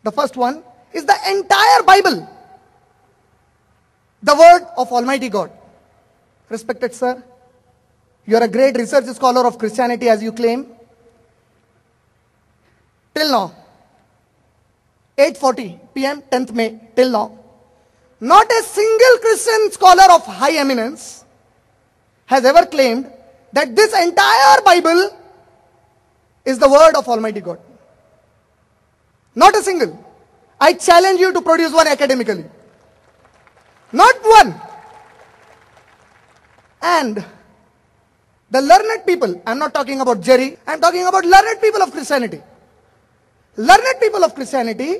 The first one is the entire Bible, the word of Almighty God. Respected sir, you are a great research scholar of Christianity as you claim. Till now, 8:40 p.m. 10th May, till now, not a single Christian scholar of high eminence has ever claimed that this entire Bible is the word of Almighty God. Not a single. I challenge you to produce one academically. Not one. And the learned people, I'm not talking about Jerry, I'm talking about learned people of Christianity. Learned people of Christianity,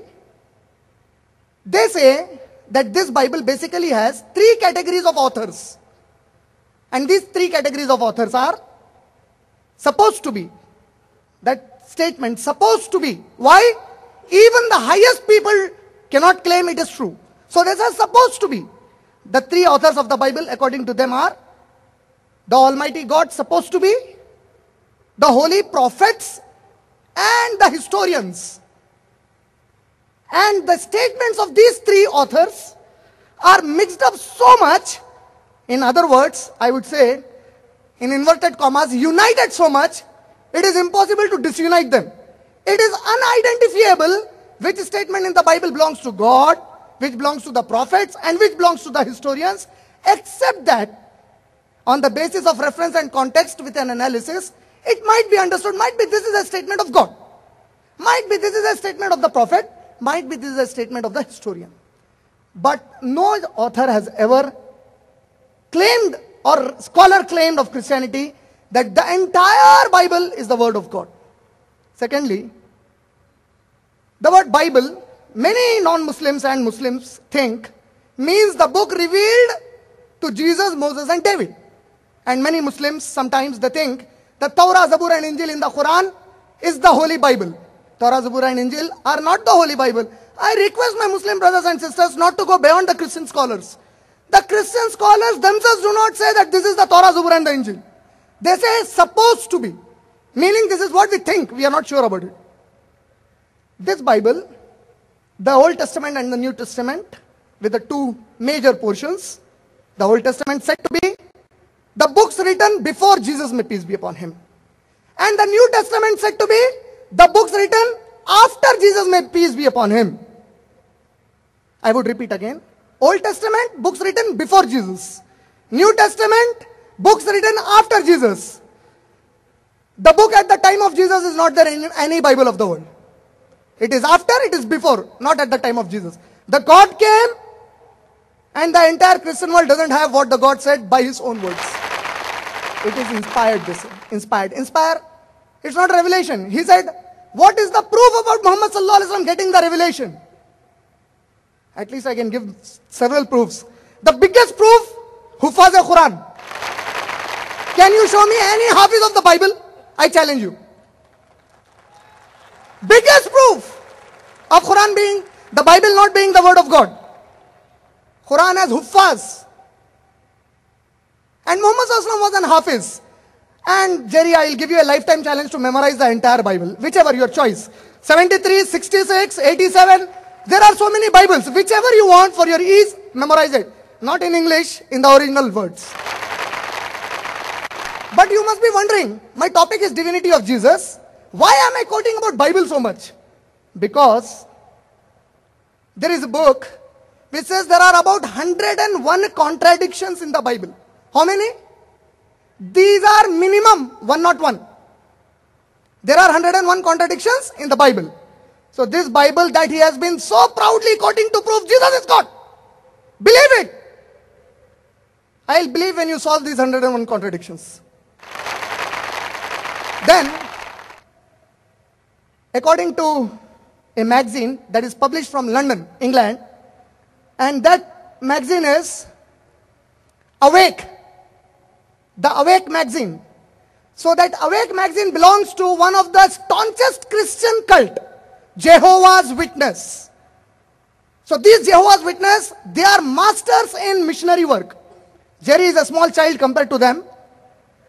they say that this Bible basically has three categories of authors. And these three categories of authors are supposed to be. That statement, supposed to be. Why? Even the highest people cannot claim it is true. So they are supposed to be. The three authors of the Bible, according to them, are the Almighty God supposed to be, the holy prophets, and the historians. And the statements of these three authors are mixed up so much. In other words, I would say, in inverted commas, united so much, it is impossible to disunite them. It is unidentifiable which statement in the Bible belongs to God, which belongs to the prophets, and which belongs to the historians, except that on the basis of reference and context with an analysis, it might be understood, might be this is a statement of God, might be this is a statement of the prophet, might be this is a statement of the historian. But no author has ever claimed or scholar claimed of Christianity that the entire Bible is the word of God. Secondly, the word Bible, many non-Muslims and Muslims think means the book revealed to Jesus, Moses and David. And many Muslims sometimes they think the Torah, Zabur and Injil in the Quran is the Holy Bible. Torah, Zabur and Injil are not the Holy Bible. I request my Muslim brothers and sisters not to go beyond the Christian scholars. The Christian scholars themselves do not say that this is the Torah, Zabur and the Injil. They say supposed to be. Meaning this is what we think. We are not sure about it. This Bible, the Old Testament and the New Testament, with the two major portions. The Old Testament said to be the books written before Jesus, may peace be upon him. And the New Testament said to be the books written after Jesus, may peace be upon him. I would repeat again. Old Testament, books written before Jesus. New Testament, books written after Jesus. The book at the time of Jesus is not there in any Bible of the world. It is after, it is before, not at the time of Jesus. The God came and the entire Christian world doesn't have what the God said by his own words. It is inspired, this. Inspired. Inspire, it's not revelation. He said, what is the proof about Muhammad sallallahu alaihi wasallam getting the revelation? At least I can give several proofs. The biggest proof, Hufaz al-Quran. Can you show me any Hafiz of the Bible? I challenge you. Biggest proof of Quran being, the Bible not being the word of God. Quran has Huffaz. And Muhammad sallallahu alaihi wasallam was an Hafiz. And Jerry, I will give you a lifetime challenge to memorize the entire Bible. Whichever your choice. 73, 66, 87. There are so many Bibles. Whichever you want for your ease, memorize it. Not in English, in the original words. But you must be wondering, my topic is divinity of Jesus. Why am I quoting about Bible so much? Because there is a book which says there are about 101 contradictions in the Bible. How many? These are minimum 101. There are 101 contradictions in the Bible. So this Bible that he has been so proudly quoting to prove Jesus is God. Believe it. I'll believe when you solve these 101 contradictions. Then, according to a magazine that is published from London, England, and that magazine is Awake, the Awake magazine. So that Awake magazine belongs to one of the staunchest Christian cult, Jehovah's Witness. So these Jehovah's Witness, they are masters in missionary work. Jerry is a small child compared to them.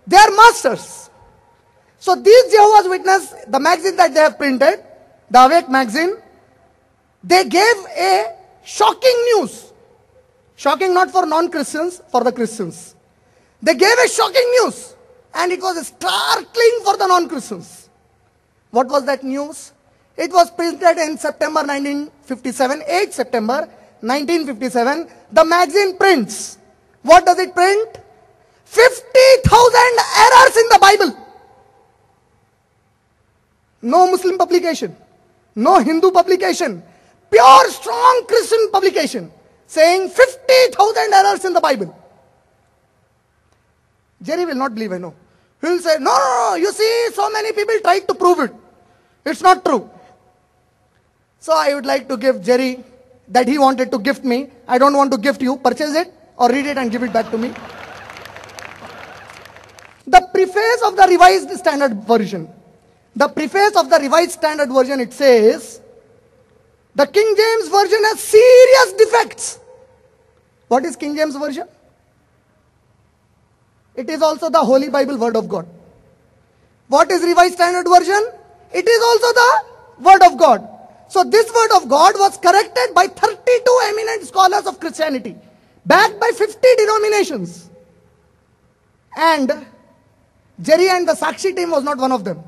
They are masters. So these Jehovah's Witness, the magazine that they have printed, the Awake magazine, They gave a shocking news. Shocking not for non-Christians, for the Christians. They gave a shocking news. And it was startling for the non-Christians. What was that news? It was printed in September 1957, 8 September 1957. The magazine prints. What does it print? 50,000 errors in the Bible. No Muslim publication. No Hindu publication. Pure, strong Christian publication. Saying 50,000 errors in the Bible. Jerry will not believe, I know. He will say, no, you see, so many people tried to prove it. It's not true. So I would like to give Jerry that he wanted to gift me. I don't want to gift you. Purchase it or read it and give it back to me. The preface of the Revised Standard Version. The preface of the Revised Standard Version, it says, the King James Version has serious defects. What is King James Version? It is also the Holy Bible, Word of God. What is Revised Standard Version? It is also the Word of God. So this Word of God was corrected by 32 eminent scholars of Christianity, backed by 50 denominations. And Jerry and the Sakshi team was not one of them.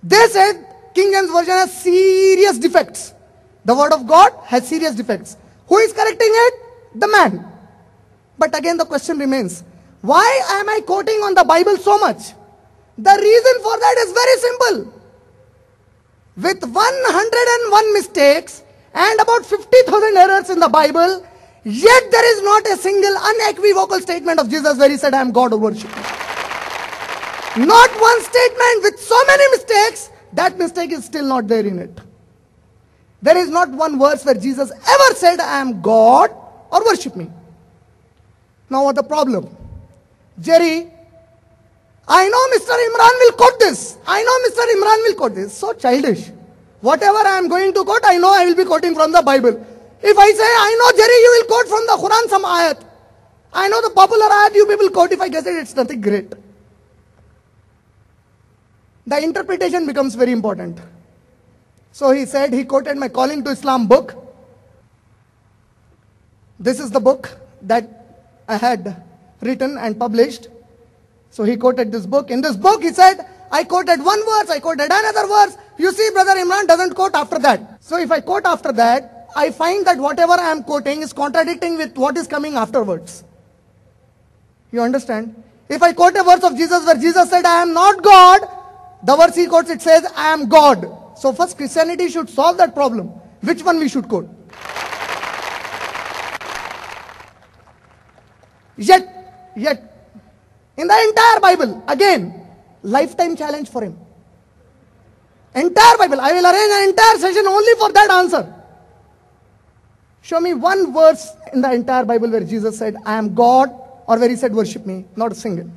They said King James Version has serious defects. The Word of God has serious defects. Who is correcting it? The man. But again the question remains, why am I quoting on the Bible so much? The reason for that is very simple. With 101 mistakes and about 50,000 errors in the Bible, yet there is not a single unequivocal statement of Jesus where he said, I am God or worship. Not one statement with so many mistakes, that mistake is still not there in it. There is not one verse where Jesus ever said, I am God or worship me. Now what the problem? Jerry, I know Mr. Imran will quote this. I know Mr. Imran will quote this. So childish. Whatever I am going to quote, I know I will be quoting from the Bible. If I say, I know Jerry, you will quote from the Quran some ayat. I know the popular ayat you people quote. If I guess it, it's nothing great. The interpretation becomes very important. So he said, he quoted my Calling to Islam book. This is the book that I had written and published. So he quoted this book. In this book he said, I quoted one verse, I quoted another verse. You see, Brother Imran doesn't quote after that. So if I quote after that, I find that whatever I am quoting is contradicting with what is coming afterwards. You understand? If I quote a verse of Jesus where Jesus said, I am not God, the verse he quotes, it says, I am God. So first Christianity should solve that problem. Which one we should quote? Yet, in the entire Bible, again, lifetime challenge for him. Entire Bible, I will arrange an entire session only for that answer. Show me one verse in the entire Bible where Jesus said, I am God, or where he said, worship me. Not a single.